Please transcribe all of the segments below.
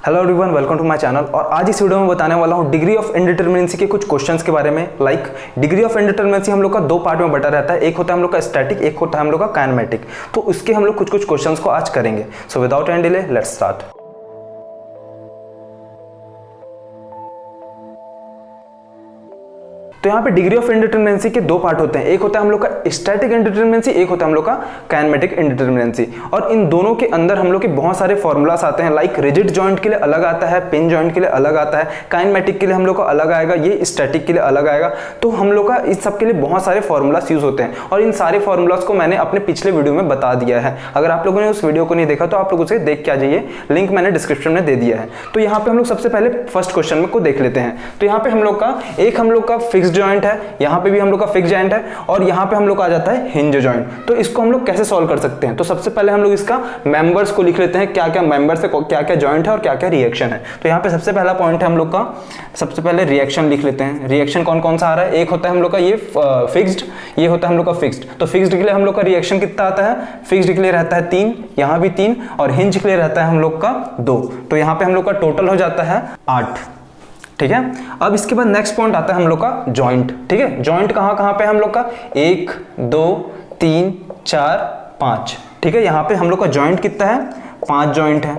Hello everyone, welcome to my channel. और आज इस वीडियो में बताने वाला हूँ डिग्री ऑफ इंडिटरमिनेंसी के कुछ क्वेश्चंस के बारे में। डिग्री ऑफ इंडिटरमिनेंसी हम लोग का दो पार्ट में बटा रहता है, एक होता है हम लोग का स्टैटिक, एक होता है हम लोग का काइनेमेटिक। तो उसके हम लोग कुछ क्वेश्चंस को आज करेंगे। So without any delay let's start. तो यहाँ पे डिग्री ऑफ इंडिटरमिनेंसी के दो पार्ट होते हैं, एक होता है हम लोग का स्टैटिक इंडिटरमिनेंसी, एक होता है हम लोग का काइनेमेटिक इंडिटरमिनेंसी। और इन दोनों के अंदर हम लोग के बहुत सारे फॉर्मूलास आते हैं। लाइक रिजिड जॉइंट के लिए अलग आता है, पिन जॉइंट के लिए अलग आता है, काइनेमेटिक के लिए हम लोग का अलग आएगा, ये स्टैटिक के लिए अलग आएगा। तो हम लोग का इस सब के लिए बहुत सारे फॉर्मूलास यूज होते हैं और इन सारे फॉर्मूलास को मैंने अपने पिछले वीडियो में बता दिया है। अगर आप लोगों ने उस वीडियो को नहीं देखा तो आप लोग उसे देख के आ जाइए, लिंक मैंने डिस्क्रिप्शन में दे दिया है। तो यहाँ पे हम लोग सबसे पहले फर्स्ट क्वेश्चन में को देख लेते हैं। तो यहाँ पे हम लोग का फिक्स्ड जॉइंट है, यहाँ पे भी हम लोग का फिक्स जॉइंट है और यहाँ पे हम लोग का आ जाता है हिंज जॉइंट। तो इसको हम लोग कैसे सॉल्व कर सकते हैं? तो सबसे पहले हम लोग इसका मेंबर्स को लिख लेते हैं, क्या क्या मेंबर्स है, क्या क्या जॉइंट है और क्या क्या रिएक्शन है। तो यहाँ पे सबसे पहला पॉइंट है हम लोग का, सबसे पहले रिएक्शन लिख लेते हैं। रिएक्शन कौन कौन सा आ रहा है? एक होता है हम लोग का ये फिक्स्ड, ये होता है हम लोग का फिक्स्ड। तो फिक्स्ड के लिए हम लोग का रिएक्शन कितना आता है? फिक्स्ड के लिए रहता है 3, यहाँ भी 3, और हिंज के लिए रहता है हम लोग का 2। तो यहाँ पे हम लोग का टोटल हो जाता है 8। ठीक है। अब इसके बाद नेक्स्ट पॉइंट आता है हम लोग का जॉइंट। ठीक है, जॉइंट कहाँ पे हम लोग का? 1 2 3 4 5। ठीक है, यहाँ पे हम लोग का जॉइंट कितना है? 5 जॉइंट है।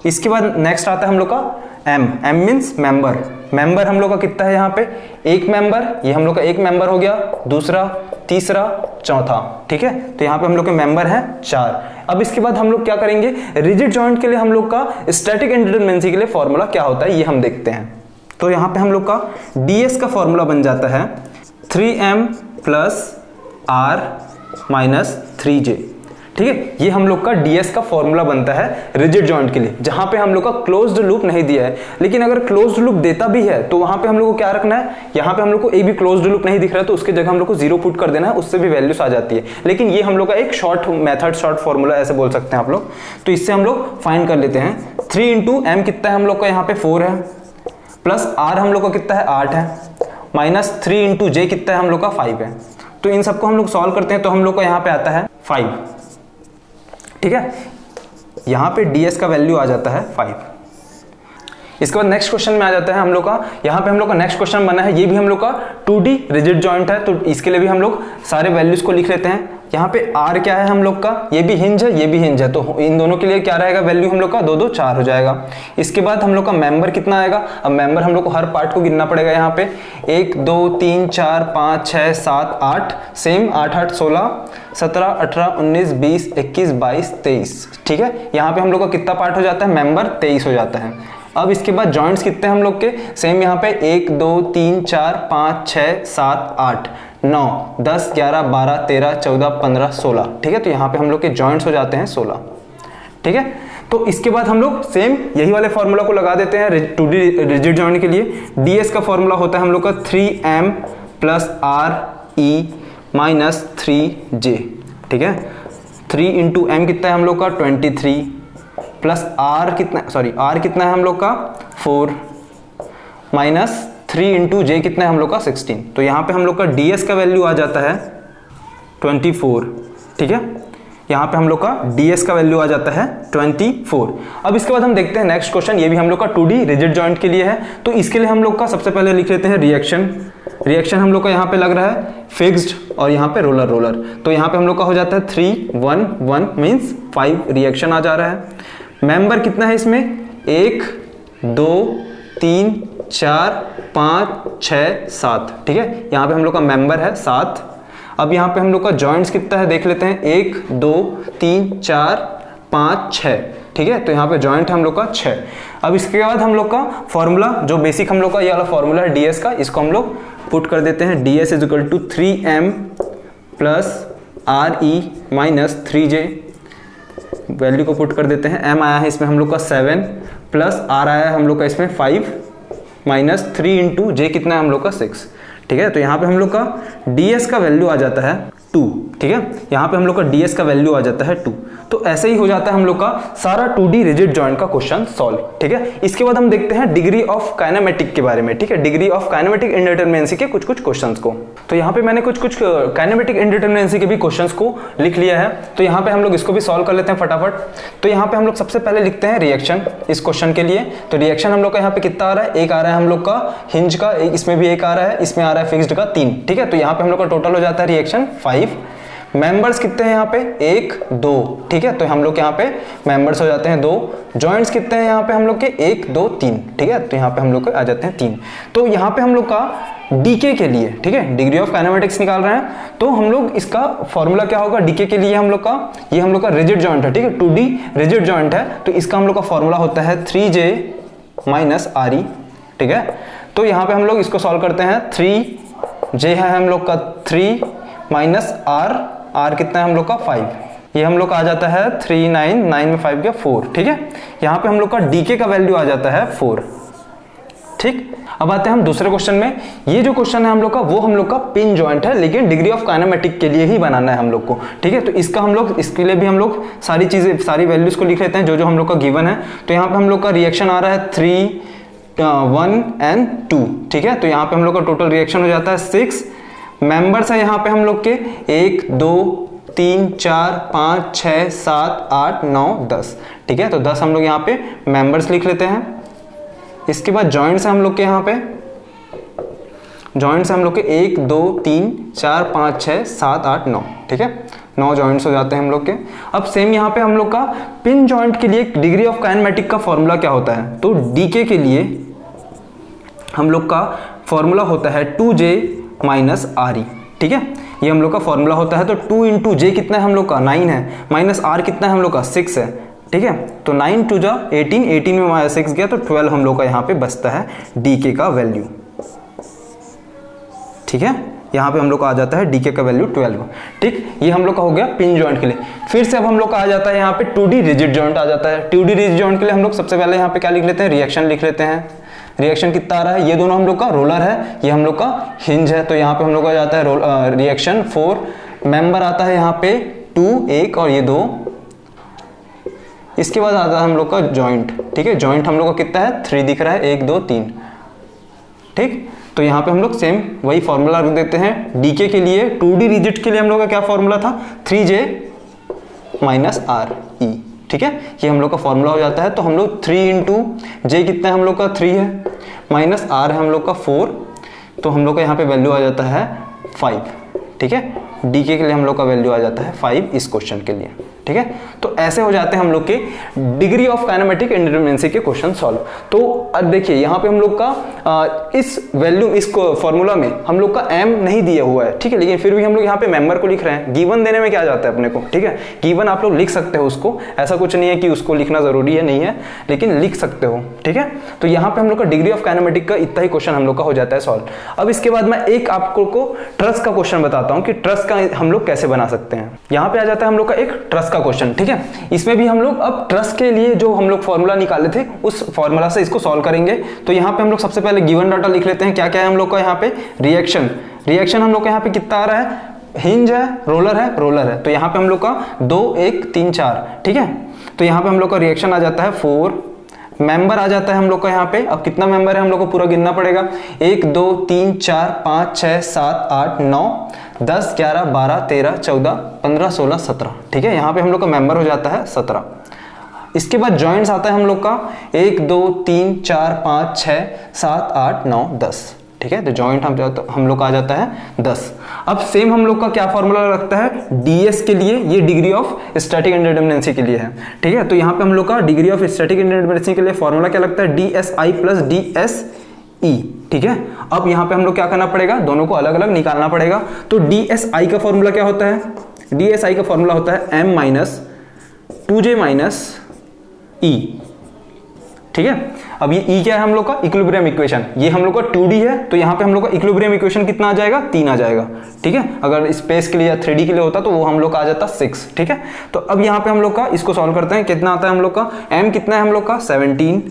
इसके बाद नेक्स्ट आता है हम लोग का M. M means member. Member हम लोग का कितना है? यहाँ पे एक मेंबर, ये हम लोग का एक मेंबर हो गया, दूसरा, तीसरा, चौथा। ठीक है, तो यहाँ पे हम लोग के मेंबर है 4। अब इसके बाद हम लोग क्या करेंगे? रिजिड जॉइंट के लिए हम लोग का स्टैटिक इंडिटरमिनेंसी के लिए फॉर्मूला क्या होता है ये हम देखते हैं। तो यहाँ पे हम लोग का ds का फॉर्मूला बन जाता है 3m plus r minus 3j। ठीक है, ये हम लोग का ds का फॉर्मूला बनता है रिजिड जॉइंट के लिए, जहां पे हम लोग का क्लोज्ड लूप नहीं दिया है। लेकिन अगर क्लोज्ड लूप देता भी है तो वहां पे हम लोग को क्या रखना है? यहाँ पे हम लोग को एक भी क्लोज्ड लूप नहीं दिख रहा है तो उसके जगह हम लोग को 0 पुट कर देना है, उससे भी वैल्यूज आ जाती है। लेकिन ये हम लोग का एक शॉर्ट मेथड, शॉर्ट फॉर्मूला ऐसे बोल सकते हैं आप लोग। तो इससे हम लोग फाइंड कर लेते हैं। 3 इंटू एम कितना है हम लोग का? यहाँ पे 4 है, प्लस आर हम लोग का कितना है? 8 है, माइनस 3 इंटू जे कितना है हम लोग का? 5 है। तो इन सबको हम लोग सॉल्व करते हैं तो हम लोग का यहाँ पे आता है 5। ठीक है, यहाँ पे ds का वैल्यू आ जाता है 5। इसके बाद नेक्स्ट क्वेश्चन में आ जाता है हम लोग का। यहाँ पे हम लोग का नेक्स्ट क्वेश्चन बना है, ये भी हम लोग का 2D रिजिड जॉइंट है। तो इसके लिए भी हम लोग सारे वैल्यूज को लिख लेते हैं। यहाँ पे r क्या है हम लोग का? ये भी हिंज है, ये भी हिंज है, तो इन दोनों के लिए क्या रहेगा वैल्यू हम लोग का? 2 2 4 हो जाएगा। इसके बाद हम लोग का मेंबर कितना आएगा? अब मेंबर हम लोग को हर पार्ट को गिनना पड़ेगा। यहाँ पे 1 2 3 4 5 6 7 8, सेम 8 8 16 17 18 19 20 21 22 23। ठीक है, यहाँ पे हम लोग का कितना पार्ट हो जाता है? मेंबर 23 हो जाता है। अब इसके बाद जॉइंट्स कितने हम लोग के? सेम यहाँ पे 1 2 3 4 5 6 7 8 9 10 11 12 13 14 15 16। ठीक है, तो यहाँ पे हम लोग के जॉइंट्स हो जाते हैं 16। ठीक है, तो इसके बाद हम लोग सेम यही वाले फॉर्मूला को लगा देते हैं 2D रिजिड जॉइंट के लिए। ds का फॉर्मूला होता है हम लोग का 3m plus re minus 3j। ठीक है, 3 इंटू एम कितना है हम लोग का? 23, प्लस r कितना है हम लोग का? 4, माइनस 3 इंटू जे कितना है हम लोग का? 16। तो यहाँ पे हम लोग का ds का वैल्यू आ जाता है 24। ठीक है, यहाँ पे हम लोग का ds का वैल्यू आ जाता है 24। अब इसके बाद हम देखते हैं नेक्स्ट क्वेश्चन, ये भी हम लोग का 2D रिजिड जॉइंट के लिए है। तो इसके लिए हम लोग का सबसे पहले लिख लेते हैं रिएक्शन। रिएक्शन हम लोग का यहाँ पे लग रहा है फिक्स्ड और यहाँ पे रोलर रोलर। तो यहाँ पे हम लोग का हो जाता है 3 1 1 मीन्स 5 रिएक्शन आ जा रहा है। मेंबर कितना है इसमें? 1 2 3 4 5 6 7। ठीक है, यहाँ पे हम लोग का मेंबर है 7। अब यहाँ पे हम लोग का जॉइंट्स कितना है देख लेते हैं, 1 2 3 4 5 6। ठीक है, तो यहाँ पे जॉइंट है हम लोग का 6। अब इसके बाद हम लोग का फॉर्मूला जो बेसिक हम लोग का ये वाला फॉर्मूला है ds का, इसको हम लोग पुट कर देते हैं। ds is equal to 3m plus re minus 3j। Value को पुट कर देते हैं। m आया है इसमें हम लोग का 7, प्लस r आया है हम लोग का इसमें 5, माइनस 3 इंटू जे कितना है हम लोग का? 6। ठीक है, तो यहाँ पे हम लोग का ds का वैल्यू आ जाता है 2। ठीक है, यहाँ पे हम लोग का ds का वैल्यू आ जाता है 2। तो ऐसे ही हो जाता है हम लोग का सारा 2D रिजिड जॉइंट का क्वेश्चन सॉल्व। ठीक है, इसके बाद हम देखते हैं डिग्री ऑफ काइनेमेटिक के बारे में। ठीक है, डिग्री ऑफ काइनेमेटिक इंडिटरमिनेंसी के कुछ क्वेश्चंस को। तो यहाँ पे मैंने कुछ काइनेमेटिक इंडिटरमिनेंसी के भी क्वेश्चंस को लिख लिया है, तो यहाँ पे हम लोग इसको भी सॉल्व कर लेते हैं फटाफट। तो यहाँ पे हम लोग सबसे पहले लिखते हैं रिएक्शन इस क्वेश्चन के लिए। तो रिएक्शन हम लोग का यहाँ पे कितना आ रहा है, एक आ रहा है हम लोग का हिंज का, इसमें भी एक आ रहा है, इसमें आ रहा है फिक्स्ड का 3। ठीक है, तो यहाँ पे हम लोग का टोटल हो जाता है रिएक्शन 5। मेंबर्स कितने हैं यहाँ पे, 1 2। ठीक है, तो हम लोग यहाँ पे मेंबर्स हो जाते हैं 2। जॉइंट्स कितने हैं यहाँ पे हम लोग के, 1 2 3। ठीक है, तो यहाँ पे हम लोग के आ जाते हैं 3। तो यहाँ पे हम लोग का डीके के लिए, ठीक है, डिग्री ऑफ काइनेमेटिक्स निकाल रहे हैं, तो हम लोग इसका फॉर्मूला क्या होगा डीके के लिए हम लोग का, ये हम लोग का रिजिड जॉइंट है। ठीक है, 2D रिजिड जॉइंट है, तो इसका हम लोग का फॉर्मूला होता है 3J माइनस RE। ठीक है, तो यहाँ पे हम लोग इसको सॉल्व करते हैं। 3J है हम लोग का 3 माइनस R कितना है हम लोग का 5, ये हम लोग का आ जाता है 3 9 9 में 5 गया 4। ठीक है, यहाँ पे हम लोग का डीके का वैल्यू आ जाता है 4। ठीक, अब आते हैं हम दूसरे क्वेश्चन में। ये जो क्वेश्चन है हम लोग का, वो हम लोग का पिन जॉइंट है, लेकिन डिग्री ऑफ काइनेमेटिक के लिए ही बनाना है हम लोग को। ठीक है, तो इसका हम लोग, इसके लिए भी हम लोग सारी चीजें, सारी वैल्यूज को लिख लेते हैं जो हम लोग का गिवन है। तो यहाँ पे हम लोग का रिएक्शन आ रहा है 3 1 and 2। ठीक है, तो यहाँ पे हम लोग का टोटल रिएक्शन हो जाता है 6। मेंबर्स है यहाँ पे हम लोग के 1 2 3 4 5 6 7 8 9 10। ठीक है, तो 10 हम लोग यहाँ पे मेंबर्स लिख लेते हैं। इसके बाद जॉइंट्स है हम लोग के, यहाँ पे जॉइंट्स हम लोग के 1 2 3 4 5 6 7 8 9। ठीक है, 9 जॉइंट्स हो जाते हैं हम लोग के। अब सेम यहाँ पे हम लोग का पिन जॉइंट के लिए डिग्री ऑफ काइनेमेटिक का फॉर्मूला क्या होता है, तो डीके के लिए हम लोग का फॉर्मूला होता है 2J माइनस RE। ठीक है, ये हम लोग का फॉर्मूला होता है। तो 2 इंटू J कितना है हम लोग का 9 है, माइनस R कितना है हम लोग का 6 है। ठीक है, तो 9 2 जा 18, 18 में 6 गया तो 12 हम लोग का यहाँ पे बचता है डीके का वैल्यू। ठीक है, यहाँ पे हम लोग का आ जाता है डीके का वैल्यू 12। ठीक, ये हम लोग का हो गया पिन जॉइंट के लिए। फिर से अब हम लोग का आ जाता है यहाँ पे 2D रिजिड जॉइंट आ जाता है। 2D रिजिड जॉइंट के लिए हम लोग सबसे पहले यहाँ पे क्या लिख लेते हैं, रिएक्शन लिख लेते हैं। रिएक्शन कितना आ रहा है, ये दोनों हम लोग का रोलर है, ये हम लोग का हिंज है, तो यहाँ पे हम लोग का आ जाता है रिएक्शन 4। मेंबर आता है यहाँ पे 2 1 और ये 2। इसके बाद आता है हम लोग का जॉइंट। ठीक है, जॉइंट हम लोग का कितना है 3 दिख रहा है, 1 2 3। ठीक, तो यहाँ पे हम लोग सेम वही फॉर्मूला रख देते हैं डीके के लिए। 2D रिजिड के लिए हम लोग का क्या फॉर्मूला था, 3J माइनस RE। ठीक है, ये हम लोग का फॉर्मूला हो जाता है। तो हम लोग 3 इंटू J कितना है हम लोग का 3 है, माइनस R है हम लोग का 4, तो हम लोग का यहाँ पे वैल्यू आ जाता है 5। ठीक है, डीके के लिए हम लोग का वैल्यू आ जाता है 5 इस क्वेश्चन के लिए। ठीक है, तो ऐसे हो जाते हैं हम लोग के डिग्री ऑफ काइनेमेटिक इंडिटरमिनेंसी के क्वेश्चन सॉल्व। तो अब देखिए यहाँ पे हम लोग का इस वैल्यू, इस फॉर्मूला में हम लोग का m नहीं दिया हुआ है। ठीक है, लेकिन फिर भी हम लोग यहाँ पे मेंबर को लिख रहे हैं। गिवन देने में क्या जाता है अपने को, ठीक है, गिवन आप लोग लिख सकते हो उसको, ऐसा कुछ नहीं है कि उसको लिखना जरूरी है, नहीं है, लेकिन लिख सकते हो। ठीक है, तो यहाँ पे हम लोग का डिग्री ऑफ काइनेमेटिक का इतना ही क्वेश्चन हम लोग का हो जाता है सॉल्व। अब इसके बाद मैं एक आपको ट्रस का क्वेश्चन बताता हूँ कि ट्रस का हम लोग कैसे बना सकते हैं। यहाँ पे आ जाता है हम लोग का एक ट्रस का क्वेश्चन। ठीक है, इसमें भी हम लोग अब ट्रस के लिए जो हम लोग फॉर्मूला निकाले थे उस फॉर्मूला से इसको सॉल्व करेंगे। तो यहाँ पे हम लोग सबसे पहले गिवन डाटा लिख लेते हैं। क्या क्या है हम लोग का यहाँ पे, रिएक्शन हम लोग का यहाँ पे कितना आ रहा है, हिंज है, रोलर है, तो यहाँ पे हम लोग का 2 1 3 4। ठीक है, तो यहाँ पे हम लोग का रिएक्शन आ जाता है 4। मेंबर आ जाता है हम लोग का यहाँ पे, अब कितना मेंबर है हम लोग को पूरा गिनना पड़ेगा, 1 2 3 4 5 6 7 8 9 10 11 12 13 14 15 16 17। ठीक है, यहाँ पे हम लोग का मेंबर हो जाता है 17। इसके बाद जॉइंट्स आता है हम लोग का 1 2 3 4 5 6 7 8 9 10। ठीक है, तो जॉइंट हम लोग का आ जाता है 10। अब सेम हम लोग का क्या फॉर्मूला रखता है डीएस के लिए, ये डिग्री ऑफ स्टैटिक इंडिटरमिनेंसी के लिए है। ठीक है, तो यहाँ पे हम लोग का डिग्री ऑफ स्टैटिक इंडिटरमिनेंसी के लिए फॉर्मूला क्या लगता है, DSI प्लस DSE। ठीक है, अब यहाँ पे हम लोग क्या करना पड़ेगा, दोनों को अलग अलग निकालना पड़ेगा। तो DSI का फॉर्मूला क्या होता है, DSI का फॉर्मूला होता है m minus 2J minus E। ठीक है, अब ये E क्या है हम लोग का, इक्विलिब्रियम इक्वेशन। ये हम लोग का 2D है, तो यहाँ पे हम लोग का इक्विलिब्रियम इक्वेशन कितना आ जाएगा, 3 आ जाएगा। ठीक है, अगर स्पेस के लिए या 3D के लिए होता तो वो हम लोग का आ जाता 6। ठीक है, तो अब यहाँ पे हम लोग का इसको सॉल्व करते हैं। कितना आता है हम लोग का, m कितना है हम लोग का 17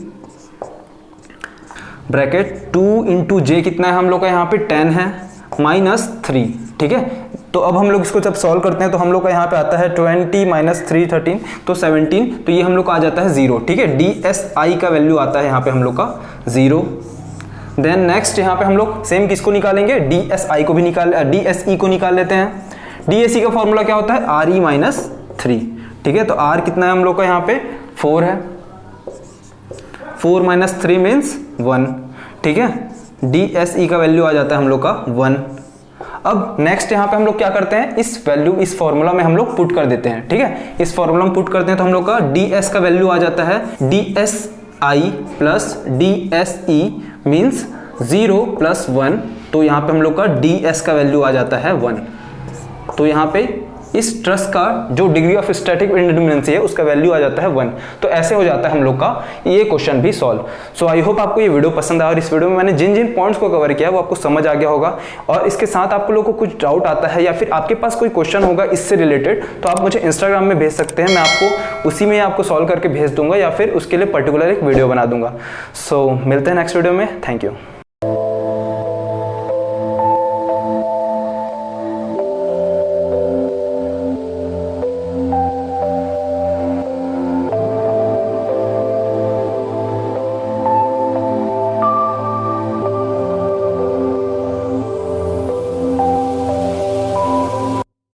ब्रैकेट 2 इंटू J कितना है हम लोग का यहाँ पे 10 है, माइनस 3। ठीक है, तो अब हम लोग इसको जब सॉल्व करते हैं तो हम लोग का यहाँ पे आता है 20 माइनस 3 13 तो 17, तो ये हम लोग का आ जाता है 0, ठीक है। DSI का वैल्यू आता है यहाँ पे हम लोग का 0। देन नेक्स्ट यहाँ पे हम लोग सेम किसको निकालेंगे, DSI को भी DSE को निकाल लेते हैं। DSE का फॉर्मूला क्या होता है, RE माइनस 3, ठीक है। तो R कितना है हम लोग का यहाँ पे 4 है, 4 माइनस 3 मीन्स 1, ठीक है। DSE का वैल्यू आ जाता है हम लोग का 1। अब नेक्स्ट यहाँ पे हम लोग क्या करते हैं, इस वैल्यू इस फॉर्मूला में हम लोग पुट कर देते हैं, ठीक है। इस फॉर्मूला में पुट करते हैं तो हम लोग का DS का वैल्यू आ जाता है DSI plus DSE means 0 plus 1, तो यहाँ पे हम लोग का DS का वैल्यू आ जाता है 1। तो यहाँ पे इस ट्रस्ट का जो डिग्री ऑफ स्टैटिक इंडिटरमिनेंसी है उसका वैल्यू आ जाता है 1। तो ऐसे हो जाता है हम लोग का ये क्वेश्चन भी सॉल्व। सो आई होप आपको ये वीडियो पसंद आया और इस वीडियो में मैंने जिन जिन पॉइंट्स को कवर किया वो आपको समझ आ गया होगा। और इसके साथ आपको लोगों को कुछ डाउट आता है या फिर आपके पास कोई क्वेश्चन होगा इससे रिलेटेड, तो आप मुझे इंस्टाग्राम में भेज सकते हैं, मैं आपको उसी में आपको सॉल्व करके भेज दूंगा या फिर उसके लिए पर्टिकुलर एक वीडियो बना दूंगा। सो मिलते हैं नेक्स्ट वीडियो में, थैंक यू।